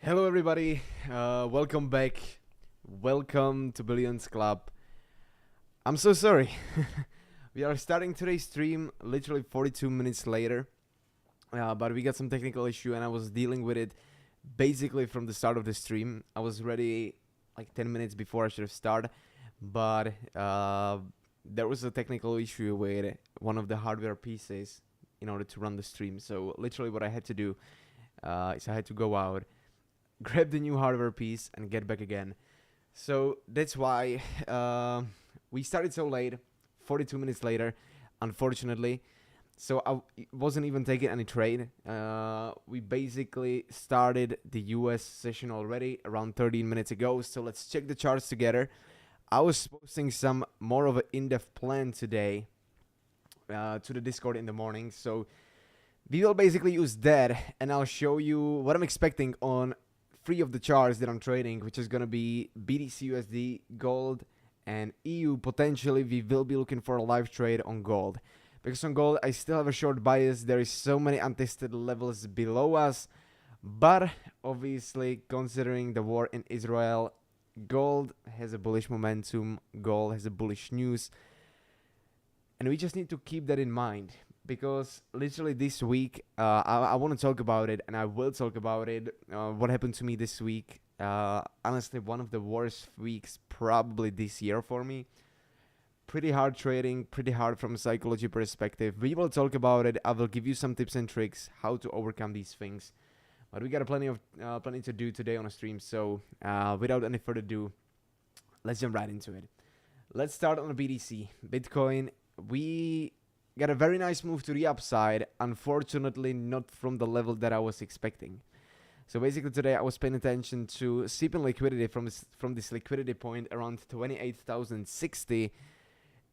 Hello everybody, welcome back, welcome to Billions Club. I'm so sorry, we are starting today's stream literally 42 minutes later, but we got some technical issue and I was dealing with it basically from the start of the stream. I was ready like 10 minutes before I should have started, but there was a technical issue with one of the hardware pieces in order to run the stream. So literally what I had to do is I had to go out, grab the new hardware piece and get back again. So that's why we started so late, 42 minutes later, unfortunately. So I wasn't even taking any trade. We basically started the US session already around 13 minutes ago. So let's check the charts together. I was posting some more of an in-depth plan today to the Discord in the morning. So we will basically use that and I'll show you what I'm expecting on three of the charts that I'm trading, which is gonna be BTC USD, gold, and EU. Potentially we will be looking for a live trade on gold, because on gold I still have a short bias. There is so many untested levels below us, but obviously considering the war in Israel, gold has a bullish momentum, gold has a bullish news, and we just need to keep that in mind. Because literally this week, I want to talk about it, and I will talk about it. What happened to me this week? Honestly, one of the worst weeks probably this year for me. Pretty hard trading, pretty hard from a psychology perspective. We will talk about it. I will give you some tips and tricks how to overcome these things. But we got plenty to do today on a stream. So without any further ado, let's jump right into it. Let's start on the BTC, Bitcoin. We got a very nice move to the upside, unfortunately not from the level that I was expecting. So basically today I was paying attention to seeping liquidity from this liquidity point around 28,060,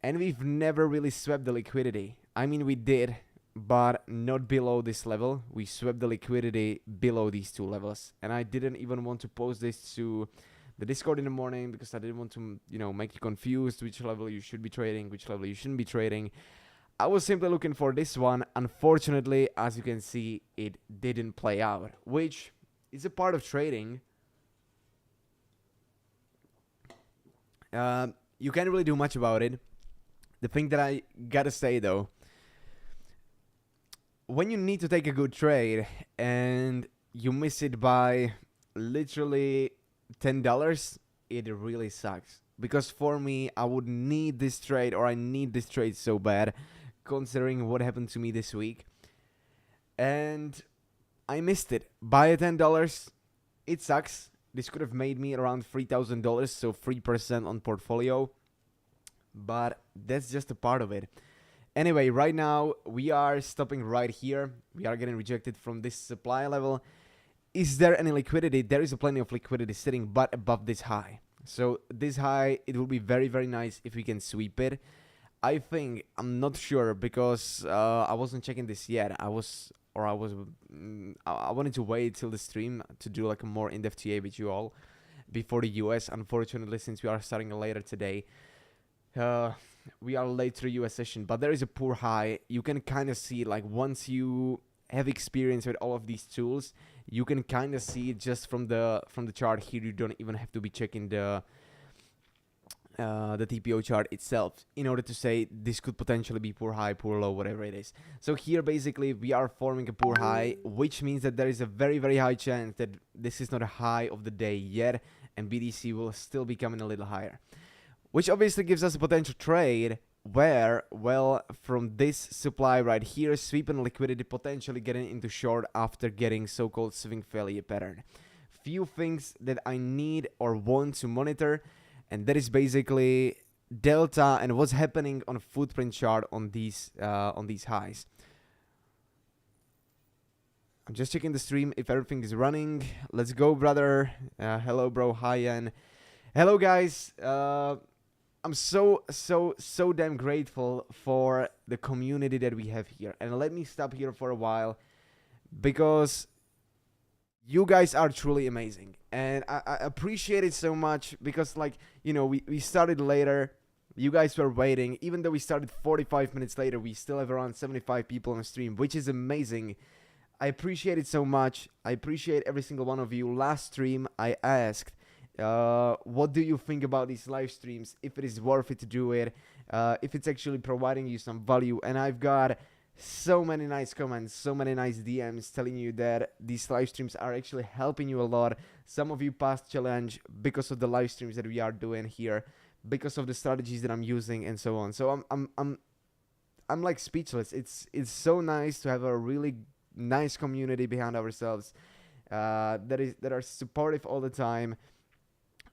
and we've never really swept the liquidity. I mean, we did, but not below this level. We swept the liquidity below these two levels, and I didn't even want to post this to the Discord in the morning because I didn't want to, make you confused which level you should be trading, which level you shouldn't be trading. I was simply looking for this one. Unfortunately, as you can see, it didn't play out, which is a part of trading. You can't really do much about it. The thing that I gotta say though, when you need to take a good trade and you miss it by literally $10, it really sucks. Because for me, I would need this trade, or I need this trade so bad, considering what happened to me this week, and I missed it by $10. It sucks. This could have made me around $3,000, so 3% on portfolio, but that's just a part of it. Anyway, right now we are stopping right here. We are getting rejected from this supply level. Is there any liquidity? There is plenty of liquidity sitting but above this high. So this high, it will be very, very nice if we can sweep it. I think, I'm not sure because I wasn't checking this yet. I wanted to wait till the stream to do like a more in-depth TA with you all before the US. Unfortunately, since we are starting later today, we are late to the US session, but there is a poor high. You can kind of see, like, once you have experience with all of these tools, you can kind of see it just from the chart here. You don't even have to be checking the TPO chart itself in order to say this could potentially be poor high, poor low, whatever it is. So here basically we are forming a poor high, which means that there is a very, very high chance that this is not a high of the day yet, and BTC will still be coming a little higher, which obviously gives us a potential trade where, well, from this supply right here, sweeping liquidity, potentially getting into short after getting so-called swing failure pattern. Few things that I need or want to monitor, and that is basically delta and what's happening on a footprint chart on these highs. I'm just checking the stream if everything is running. Let's go, brother. Hello, bro. Hi, Jan. Hello, guys. I'm so damn grateful for the community that we have here. And let me stop here for a while because you guys are truly amazing. And I appreciate it so much because, like, we started later. You guys were waiting. Even though we started 45 minutes later, we still have around 75 people on the stream, which is amazing. I appreciate it so much. I appreciate every single one of you. Last stream, I asked, what do you think about these live streams? If it is worth it to do it, if it's actually providing you some value. And I've got so many nice comments, so many nice DMs telling you that these live streams are actually helping you a lot. Some of you passed challenge because of the live streams that we are doing here, because of the strategies that I'm using, and so on. So I'm like speechless. It's so nice to have a really nice community behind ourselves that are supportive all the time.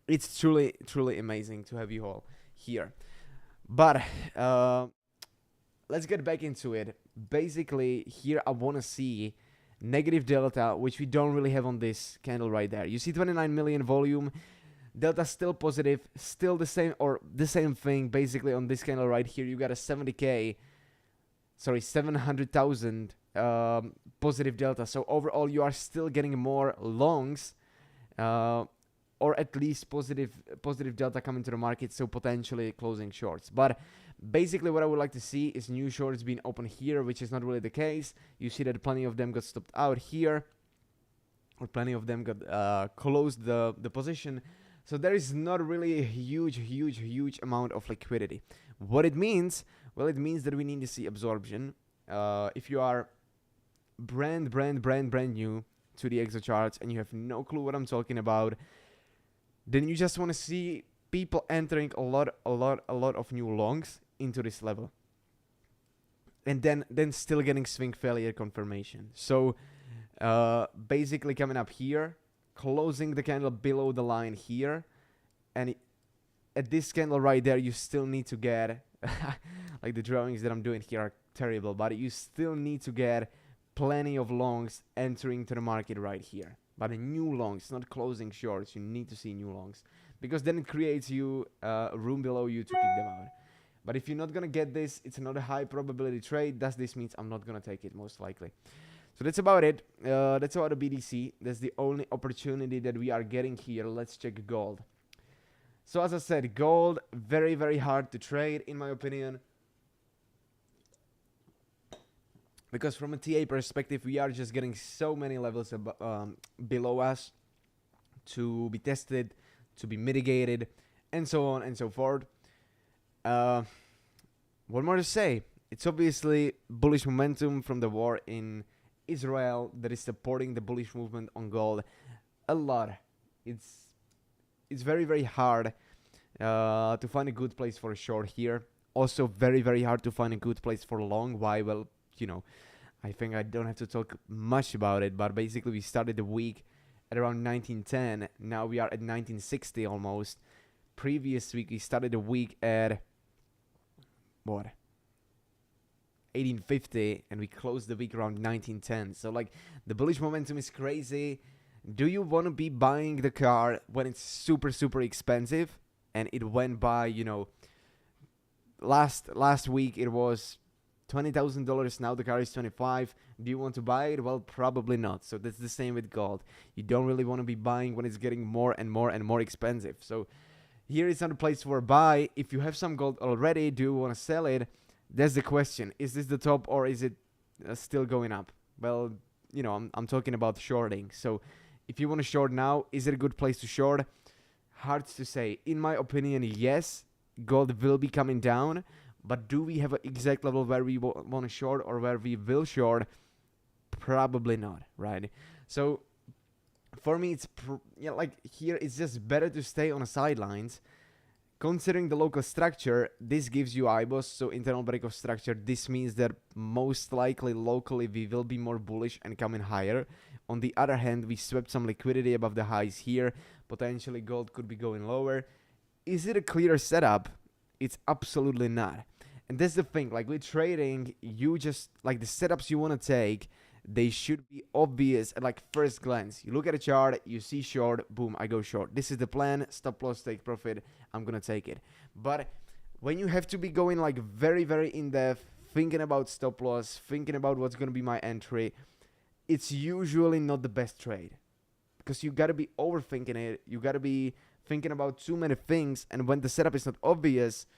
It's truly amazing to have you all here. But let's get back into it. Basically, here I want to see negative delta, which we don't really have on this candle right there. You see 29 million volume. Delta still positive, still the same, or the same thing basically on this candle right here. You got a 700,000 positive delta. So overall, you are still getting more longs, or at least positive delta coming to the market, so potentially closing shorts. But basically what I would like to see is new shorts being open here, which is not really the case. You see that plenty of them got stopped out here, or plenty of them got closed the position. So there is not really a huge amount of liquidity. What it means? Well, it means that we need to see absorption. If you are brand new to the exo charts and you have no clue what I'm talking about, then you just want to see people entering a lot of new longs into this level, and then still getting swing failure confirmation. So basically coming up here, closing the candle below the line here, and at this candle right there, you still need to get like the drawings that I'm doing here are terrible, but you still need to get plenty of longs entering to the market right here. But a new longs, not closing shorts. You need to see new longs, because then it creates you room below you to kick them out. But if you're not gonna get this, it's not a high probability trade. Thus, this means I'm not gonna take it most likely. So that's about it. That's about the BDC. That's the only opportunity that we are getting here. Let's check gold. So as I said, gold, very hard to trade in my opinion, because from a TA perspective, we are just getting so many levels below us to be tested, to be mitigated, and so on and so forth. What more to say? It's obviously bullish momentum from the war in Israel that is supporting the bullish movement on gold a lot. It's very hard to find a good place for a short here. Also very hard to find a good place for long. Why? Well, you know, I think I don't have to talk much about it, but basically we started the week at around 1910. Now we are at 1960 almost. Previous week we started the week at what? 1850, and we closed the week around 1910. So like the bullish momentum is crazy. Do you want to be buying the car when it's super expensive? And it went by, you know, last week it was $20,000. Now the car is 25. Do you want to buy it? Well, probably not. So that's the same with gold. You don't really want to be buying when it's getting more and more expensive. So here is not a place for a buy. If you have some gold already, do you want to sell it? That's the question. Is this the top, or is it still going up? Well, you know, I'm talking about shorting. So if you want to short now, is it a good place to short? Hard to say. In my opinion, yes, gold will be coming down. But do we have an exact level where we want to short or where we will short? Probably not, right? So for me, it's like here it's just better to stay on the sidelines. Considering the local structure, this gives you IBOS, so internal breakoff structure. This means that most likely locally we will be more bullish and coming higher. On the other hand, we swept some liquidity above the highs here. Potentially gold could be going lower. Is it a clear setup? It's absolutely not. And that's the thing, like with trading, you just, like the setups you want to take, they should be obvious at like first glance. You look at a chart, you see short, boom, I go short. This is the plan, stop loss, take profit, I'm gonna take it. But when you have to be going like very in depth, thinking about stop loss, thinking about what's gonna be my entry, it's usually not the best trade. Because you gotta be overthinking it, you gotta be thinking about too many things, and when the setup is not obvious,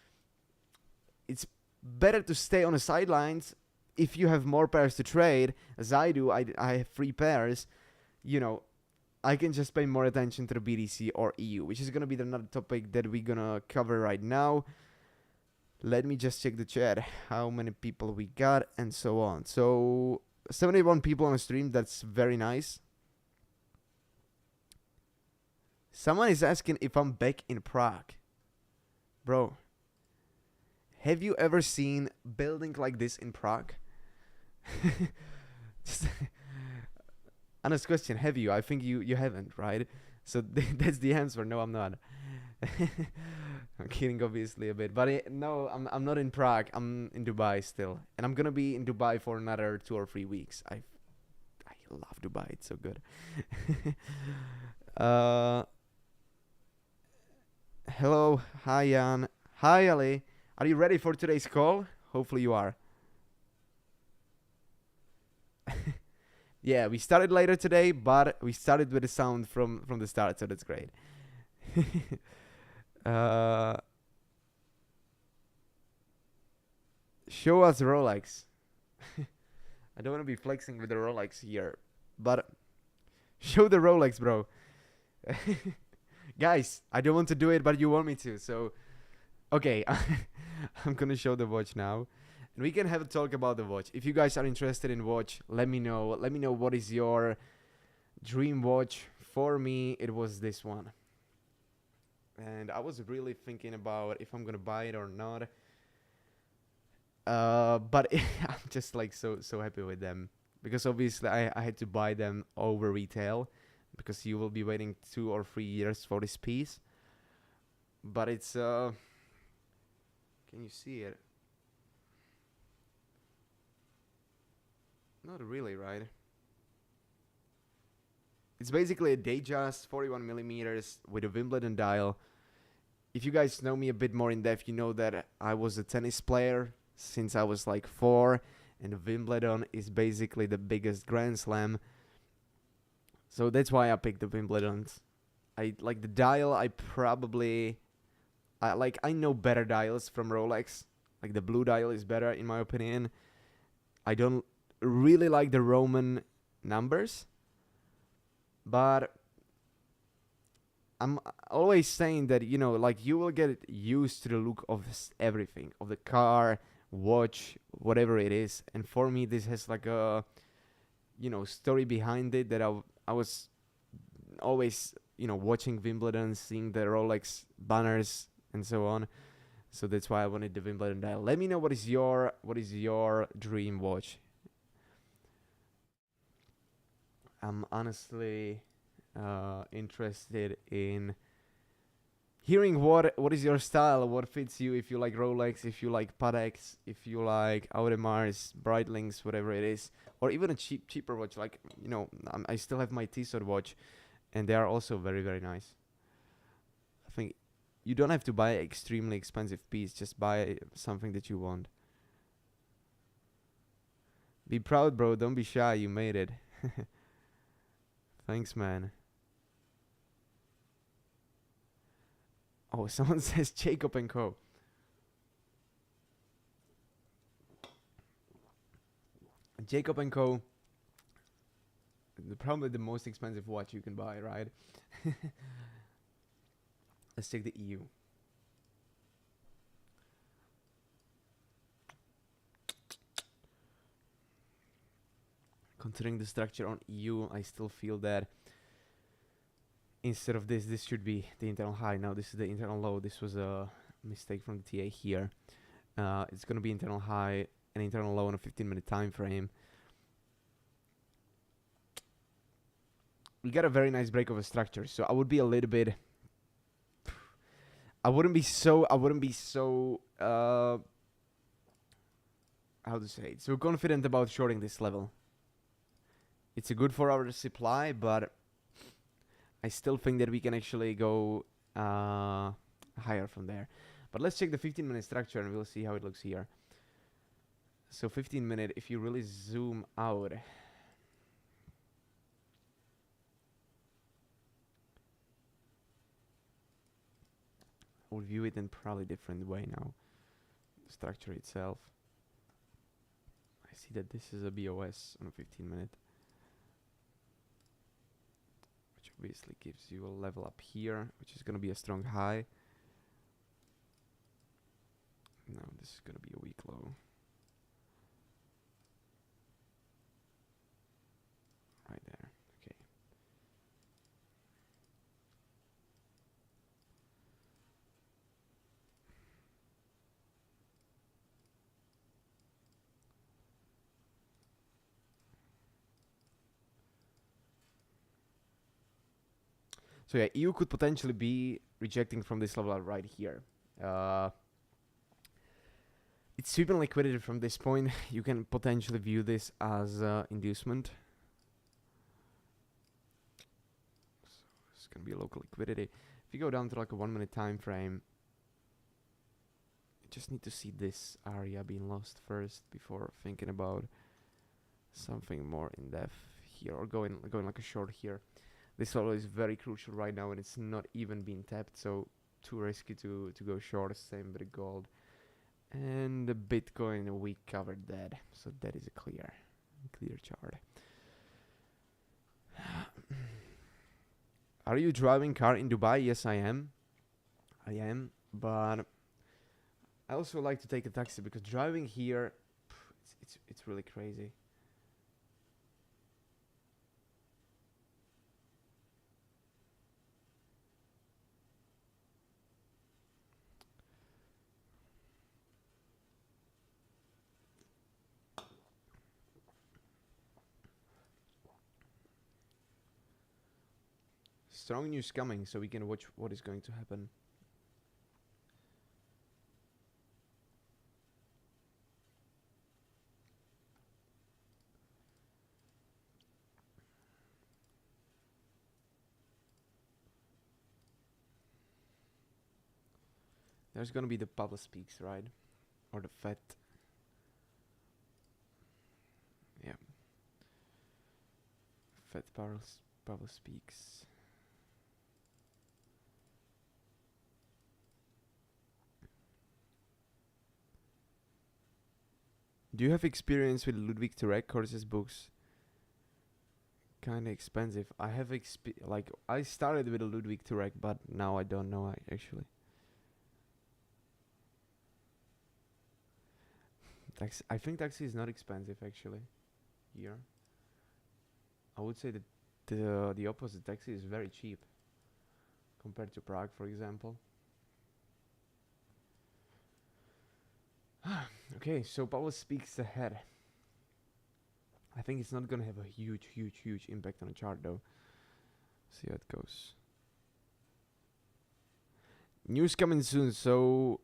it's better to stay on the sidelines if you have more pairs to trade, as I do, I have 3 pairs, you know, I can just pay more attention to the BTC or EU, which is going to be another topic that we're going to cover right now. Let me just check the chat, how many people we got, and so on. So, 71 people on the stream, that's very nice. Someone is asking if I'm back in Prague. Bro, have you ever seen building like this in Prague? Just honest question, have you? I think you haven't, right? So that's the answer. No, I'm not. I'm kidding, obviously, a bit. But no, I'm not in Prague. I'm in Dubai still. And I'm going to be in Dubai for another 2 or 3 weeks. I love Dubai. It's so good. Hello. Hi, Jan. Hi, Ali. Are you ready for today's call? Hopefully you are. Yeah, we started later today, but we started with the sound from the start, so that's great. Show us Rolex. I don't want to be flexing with the Rolex here, but show the Rolex, bro. Guys, I don't want to do it, but you want me to, so okay. I'm gonna show the watch now, and we can have a talk about the watch. If you guys are interested in watch, let me know. Let me know what is your dream watch. For me, it was this one, and I was really thinking about if I'm gonna buy it or not. But I'm just like so happy with them, because obviously I had to buy them over retail, because you will be waiting 2 or 3 years for this piece. But it's can you see it? Not really, right? It's basically a Datejust 41 millimeters with a Wimbledon dial. If you guys know me a bit more in depth, you know that I was a tennis player since I was like 4, and Wimbledon is basically the biggest Grand Slam. So that's why I picked the Wimbledons. I like the dial. I know better dials from Rolex. Like the blue dial is better in my opinion. I don't really like the Roman numbers, but I'm always saying that, you know, like you will get used to the look of everything, of the car, watch, whatever it is. And for me, this has like a, you know, story behind it, that I was always, you know, watching Wimbledon, seeing the Rolex banners and so on. So that's why I wanted the Wimbledon dial. Let me know what is your dream watch. I'm honestly interested in hearing what is your style, what fits you. If you like Rolex, if you like Pateks, if you like Audemars, Breitlinks, whatever it is, or even a cheaper watch. Like, you know, I still have my Tissot watch, and they are also very, very nice. I think you don't have to buy an extremely expensive piece. Just buy something that you want. Be proud, bro. Don't be shy. You made it. Thanks, man. Oh, someone says Jacob & Co. Jacob & Co. Probably the most expensive watch you can buy, right? Let's take the EU. Considering the structure on EU, I still feel that instead of this should be the internal high. Now this is the internal low. This was a mistake from the TA here. It's going to be internal high and internal low on a 15-minute time frame. We got a very nice break of a structure, so I would be a little bit. I wouldn't be so. How to say it? So confident about shorting this level. It's a good 4-hour supply, but I still think that we can actually go higher from there. But let's check the 15-minute structure and we'll see how it looks here. So 15-minute, if you really zoom out, I would view it in probably different way now. The structure itself. I see that this is a BOS on a 15 minute, which obviously gives you a level up here, which is gonna be a strong high. No, this is gonna be a weak low. Right there. Okay. So yeah, EU could potentially be rejecting from this level right here. It's sweeping liquidity from this point. You can potentially view this as inducement. So it's gonna be a local liquidity. If you go down to like a 1 minute time frame, you just need to see this area being lost first before thinking about something more in depth here, or going like a short here. This level is very crucial right now, and it's not even being tapped, so too risky to go short. Same with the gold. And the Bitcoin, we covered that, so that is a clear chart. Are you driving car in Dubai? Yes, I am. But I also like to take a taxi, because driving here, it's really crazy. Strong news coming, so we can watch what is going to happen. There's gonna be the Pablo speaks, right? Or the Fed. Yeah. Fed Pablo speaks. Do you have experience with Ludwig Turek courses books? Kinda expensive. I have like I started with a Ludwig Turek, but now I don't know actually. I think taxi is not expensive actually. Here, I would say that the opposite, taxi is very cheap compared to Prague, for example. Okay, so Pablo speaks ahead. I think it's not gonna have a huge impact on the chart though. See how it goes. News coming soon, so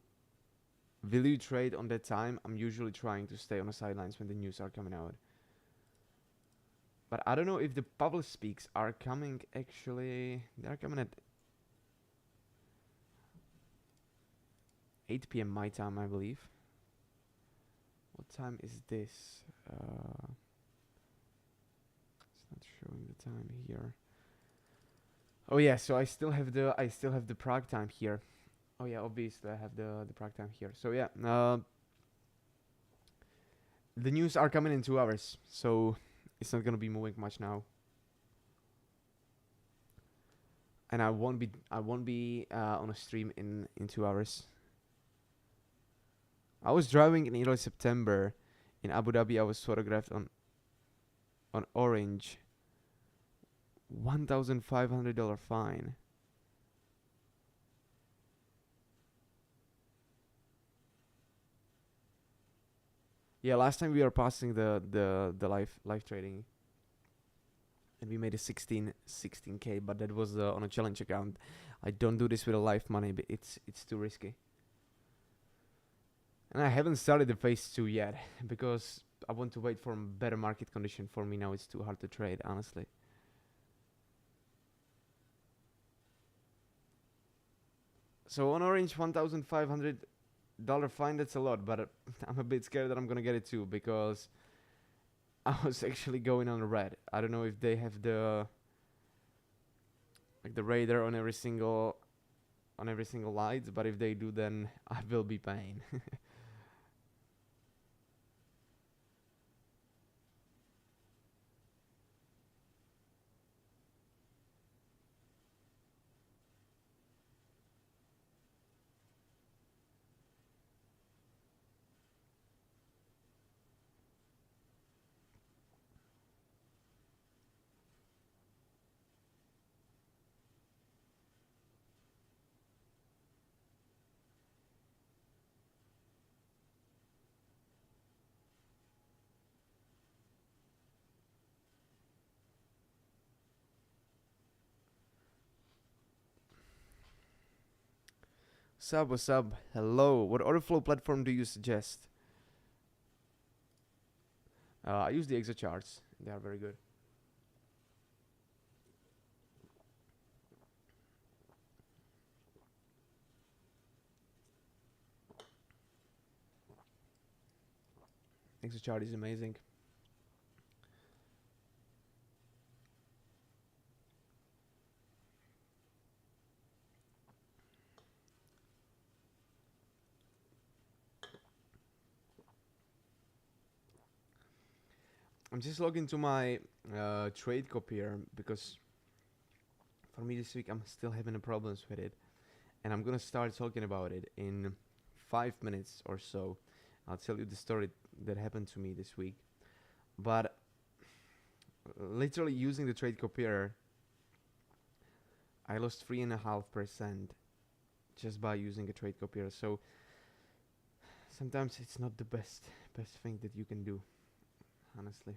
will you trade on that time? I'm usually trying to stay on the sidelines when the news are coming out. But I don't know if the Pablo speaks are coming actually. They're coming at 8 p.m. my time, I believe. What time is this? It's not showing the time here. Oh yeah, so I still have the Prague time here. Oh yeah, obviously I have the Prague time here. So yeah, the news are coming in 2 hours, so it's not gonna be moving much now. And I won't be on a stream in 2 hours. I was driving in early September in Abu Dhabi. I was photographed on orange. $1,500 fine. Yeah, last time we were passing the live trading, and we made a 16k, but that was on a challenge account. I don't do this with a live money, but it's too risky. And I haven't started the phase 2 yet, because I want to wait for a better market condition. For me now, it's too hard to trade, honestly. So on orange, $1,500 fine, that's a lot, but I'm a bit scared that I'm gonna get it too, because I was actually going on red. I don't know if they have the radar on every single light, but if they do, then I will be paying. What's up? Hello. What order flow platform do you suggest? I use the Exo charts. They are very good. Exo chart is amazing. I'm just logging to my trade copier because for me this week I'm still having problems with it, and I'm gonna start talking about it in 5 minutes or so. I'll tell you the story that happened to me this week. But literally using the trade copier, I lost 3.5% just by using a trade copier. So sometimes it's not the best thing that you can do, honestly.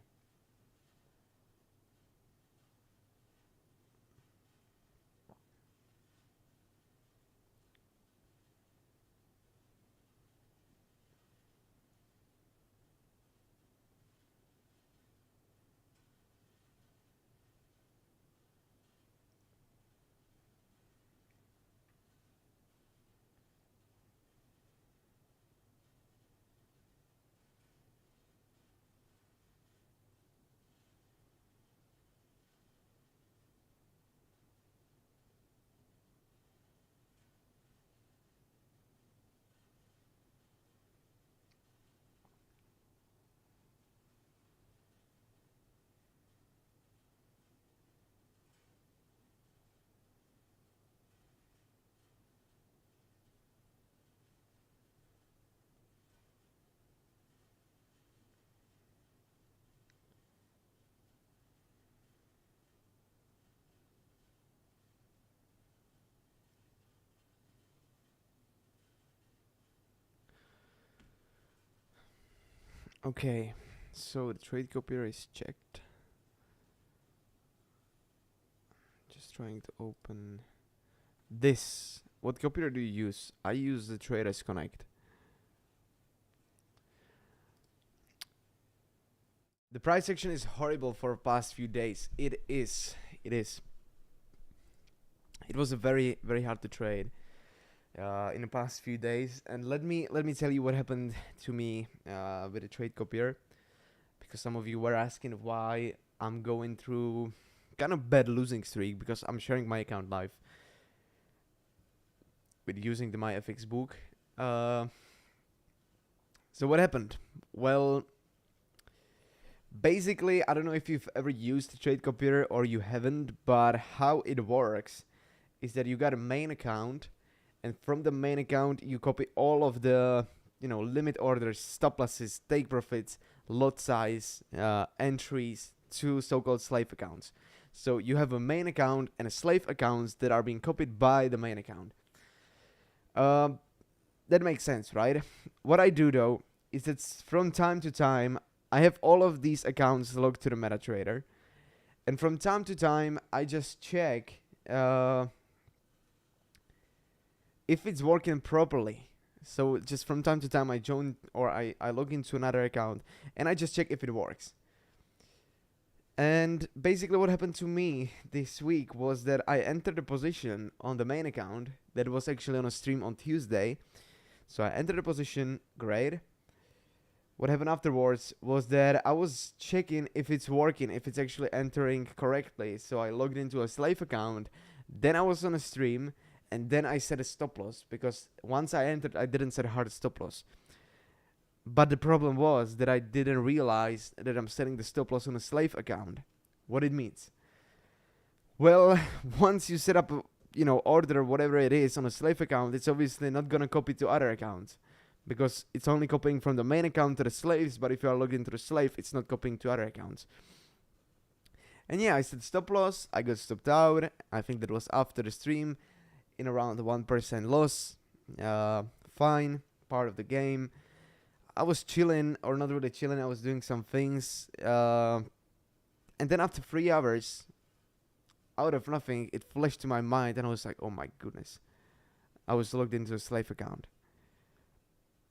Okay, so the trade copier is checked. Just trying to open this. What copier do you use? I use the Traders Connect. The price action is horrible for the past few days. It is. It is. It was a very hard to trade in the past few days. And let me tell you what happened to me with the trade copier, because some of you were asking why I'm going through kind of bad losing streak, because I'm sharing my account live with using the MyFX book. So what happened? Well, basically, I don't know if you've ever used the trade copier or you haven't, but how it works is that you got a main account, and from the main account you copy all of the limit orders, stop losses, take profits, lot size, entries to so-called slave accounts. So you have a main account and a slave accounts that are being copied by the main account. That makes sense, right? What I do though is that from time to time I have all of these accounts logged to the MetaTrader, and from time to time I just check if it's working properly. So just from time to time I join, or I log into another account and I just check if it works. And basically what happened to me this week was that I entered a position on the main account that was actually on a stream on Tuesday. So I entered a position, great. What happened afterwards was that I was checking if it's working, if it's actually entering correctly. So I logged into a slave account, then I was on a stream, and then I set a stop loss, because once I entered, I didn't set a hard stop loss. But the problem was that I didn't realize that I'm setting the stop loss on a slave account. What it means? Well, once you set up a, order, whatever it is, on a slave account, it's obviously not gonna copy to other accounts, because it's only copying from the main account to the slaves. But if you are logged into the slave, it's not copying to other accounts. And yeah, I set stop loss. I got stopped out. I think that was after the stream, in around 1% loss. Fine, part of the game. I was chilling, or not really chilling. I was doing some things, and then after 3 hours, out of nothing, it flashed to my mind, and I was like, "Oh my goodness, I was logged into a slave account.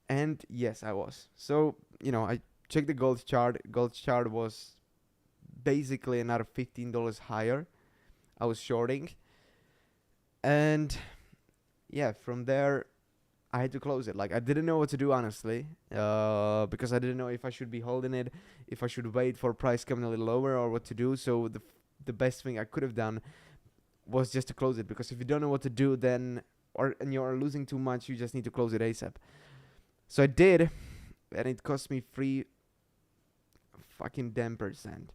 And yes, I was. So, I checked the gold chart. Gold chart was basically another $15 higher. I was shorting. And yeah, from there, I had to close it. Like, I didn't know what to do, honestly, because I didn't know if I should be holding it, if I should wait for price coming a little lower, or what to do. So the best thing I could have done was just to close it, because if you don't know what to do, then and you're losing too much, you just need to close it ASAP. So I did, and it cost me 3 fucking damn %.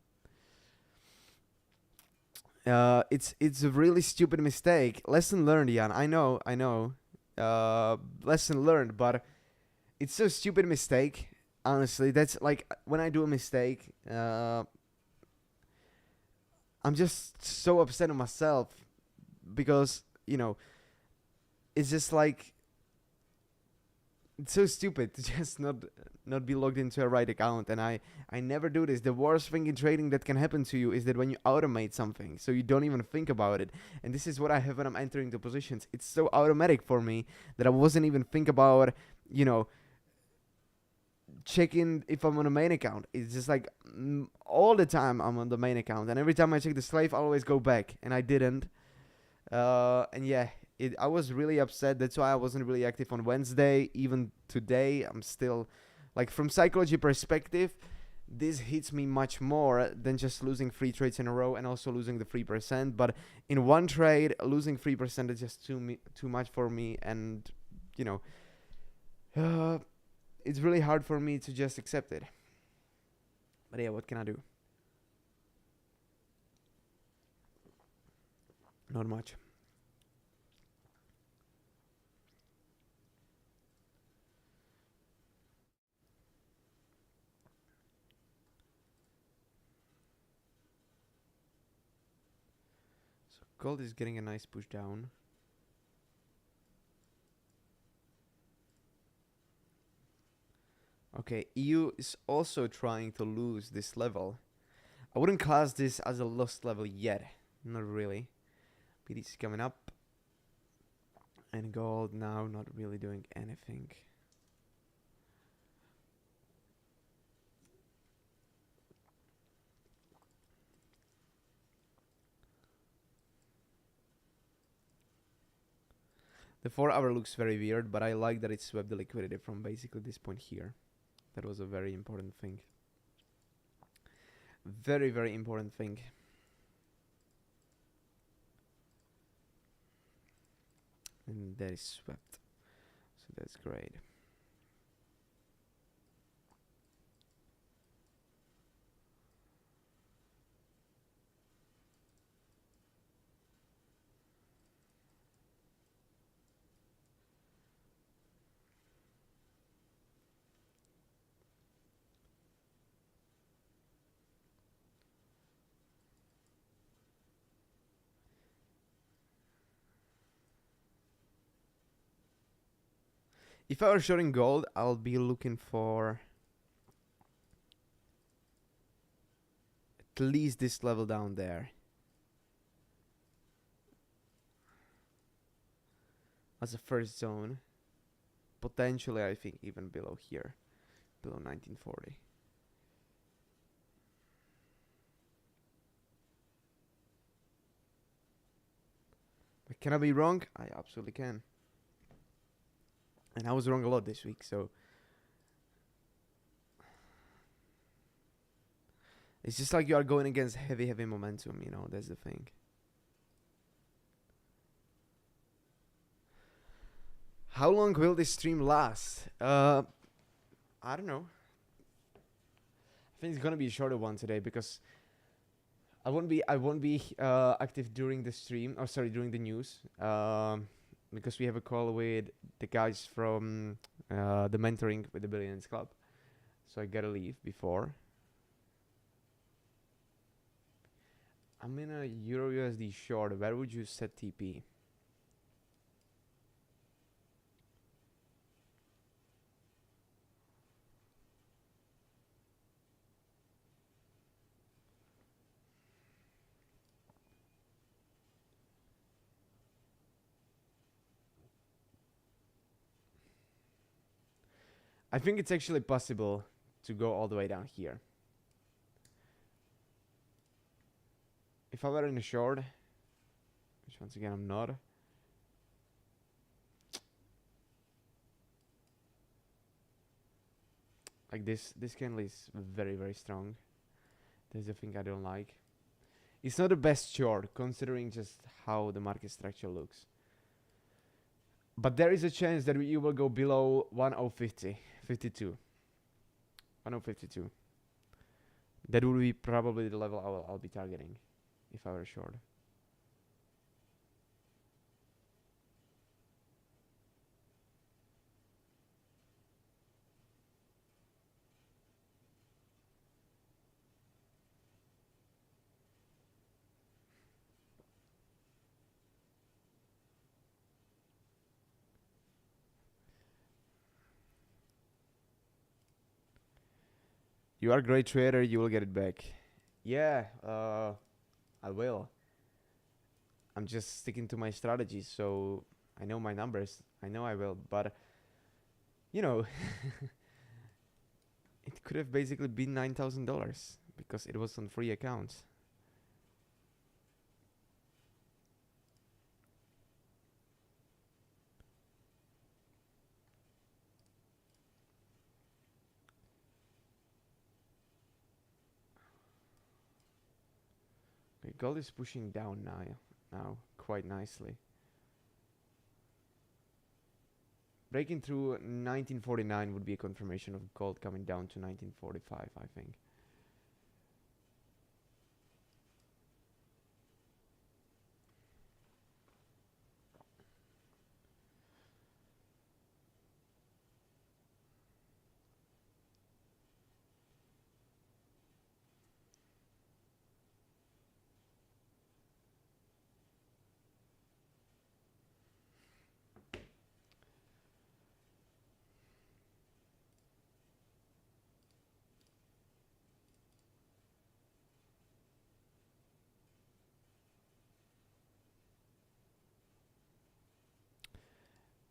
It's a really stupid mistake. Lesson learned, Jan. I know. Lesson learned, but it's a stupid mistake. Honestly, that's like when I do a mistake, I'm just so upset at myself because it's just like it's so stupid to just not be logged into a right account. And I never do this. The worst thing in trading that can happen to you is that when you automate something, so you don't even think about it. And this is what I have when I'm entering the positions. It's so automatic for me that I wasn't even think about, checking if I'm on a main account. It's just like all the time I'm on the main account, and every time I check the slave, I always go back, and I didn't. And yeah, I was really upset. That's why I wasn't really active on Wednesday. Even today, I'm still, like, from psychology perspective, this hits me much more than just losing 3 trades in a row and also losing the 3%. But in one trade, losing 3% is just too much for me, and it's really hard for me to just accept it. But yeah, what can I do? Not much. So gold is getting a nice push down. Okay, EU is also trying to lose this level. I wouldn't class this as a lost level yet. Not really. BTC coming up. And gold now not really doing anything. The 4-hour looks very weird, but I like that it swept the liquidity from basically this point here. That was a very important thing. Very, very important thing. And that is swept. So that's great. If I were shorting gold, I'll be looking for at least this level down there as a first zone. Potentially, I think even below here, below 1940. But can I be wrong? I absolutely can. And I was wrong a lot this week, so it's just like you are going against heavy momentum, that's the thing. How long will this stream last? I don't know. I think it's gonna be a shorter one today because I won't be active during the stream. Oh, sorry, during the news. Because we have a call with the guys from the mentoring with the Billions Club. So I gotta leave before. I'm in a EUR USD short. Where would you set TP? I think it's actually possible to go all the way down here. If I were in a short, which once again I'm not. Like this candle is very, very strong. There's a thing I don't like. It's not the best short, considering just how the market structure looks. But there is a chance that you will go below 1050, 52. 1052. That would be probably the level I'll be targeting if I were short. You are a great trader, you will get it back. Yeah, I will. I'm just sticking to my strategy, so I know my numbers. I know I will, but you know, it could have basically been $9,000 because it was on free accounts. Okay, gold is pushing down now quite nicely. Breaking through 1949 would be a confirmation of gold coming down to 1945, I think.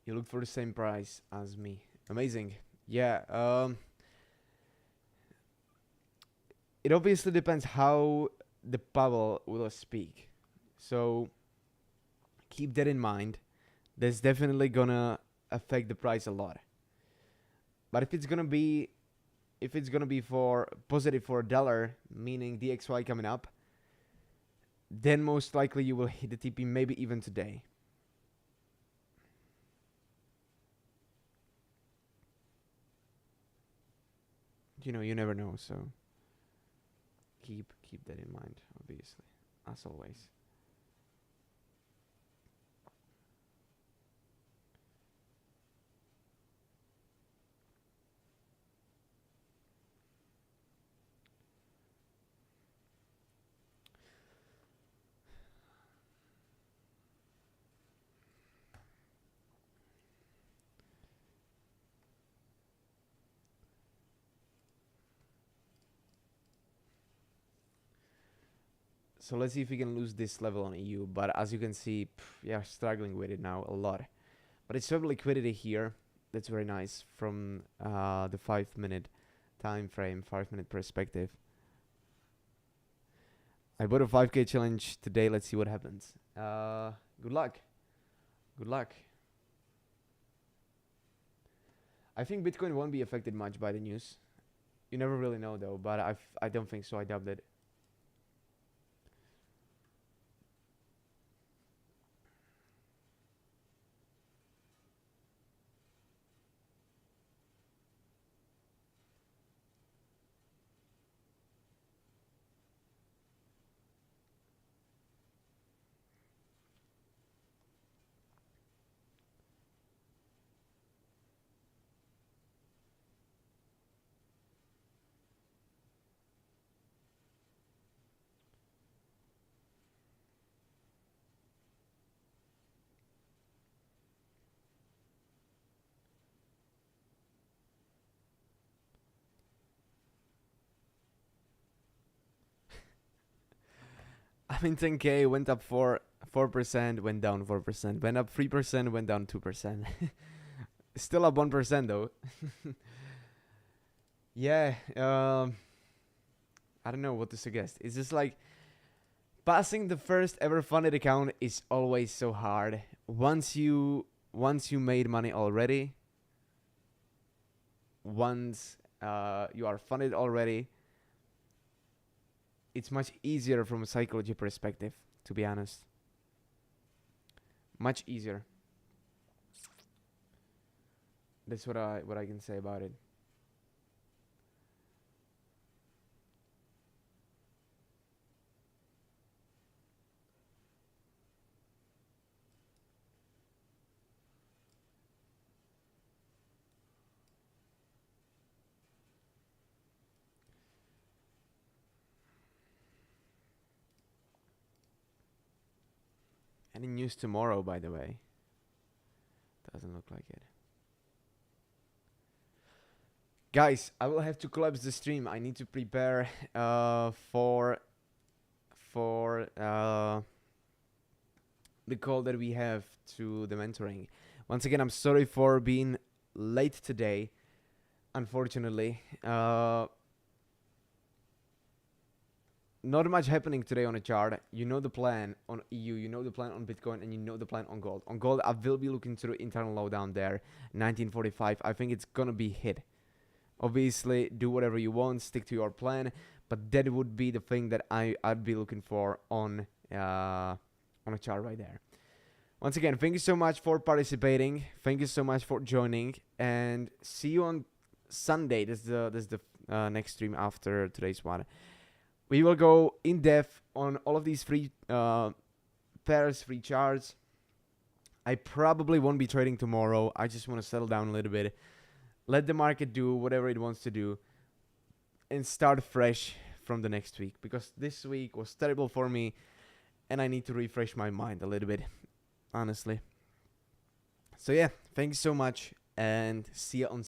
You look for the same price as me. Amazing. Yeah, it obviously depends how the Powell will speak. So keep that in mind. That's definitely gonna affect the price a lot. But if it's gonna be for positive for a dollar, meaning DXY coming up, then most likely you will hit the TP maybe even today. You know, you never know, so keep that in mind, obviously, as always. So let's see if we can lose this level on EU. But as you can see, yeah, struggling with it now a lot. But it's some liquidity here. That's very nice from the 5-minute time frame, 5-minute perspective. I bought a 5K challenge today. Let's see what happens. Good luck. Good luck. I think Bitcoin won't be affected much by the news. You never really know though, but I don't think so. I doubt it. I mean, 10K went up 4%, went down 4%, went up 3%, went down 2%. Still up 1% though. Yeah, I don't know what to suggest. It's just like passing the first ever funded account is always so hard. Once you made money already, once you are funded already, it's much easier from a psychology perspective, to be honest. Much easier. That's what I can say about it. Any news tomorrow, by the way? Doesn't look like it. Guys, I will have to collapse the stream. I need to prepare for the call that we have to the mentoring. Once again, I'm sorry for being late today. Unfortunately, not much happening today on the chart. You know the plan on EU, you know the plan on Bitcoin, and you know the plan on gold. On gold, I will be looking to the internal low down there, 1945. I think it's gonna be hit. Obviously, do whatever you want, stick to your plan, but that would be the thing that I'd be looking for on a chart right there. Once again, thank you so much for participating. Thank you so much for joining, and see you on Sunday. This is the next stream after today's one. We will go in depth on all of these free pairs, free charts. I probably won't be trading tomorrow. I just want to settle down a little bit, let the market do whatever it wants to do, and start fresh from the next week, because this week was terrible for me and I need to refresh my mind a little bit, honestly. So yeah, thank you so much and see you on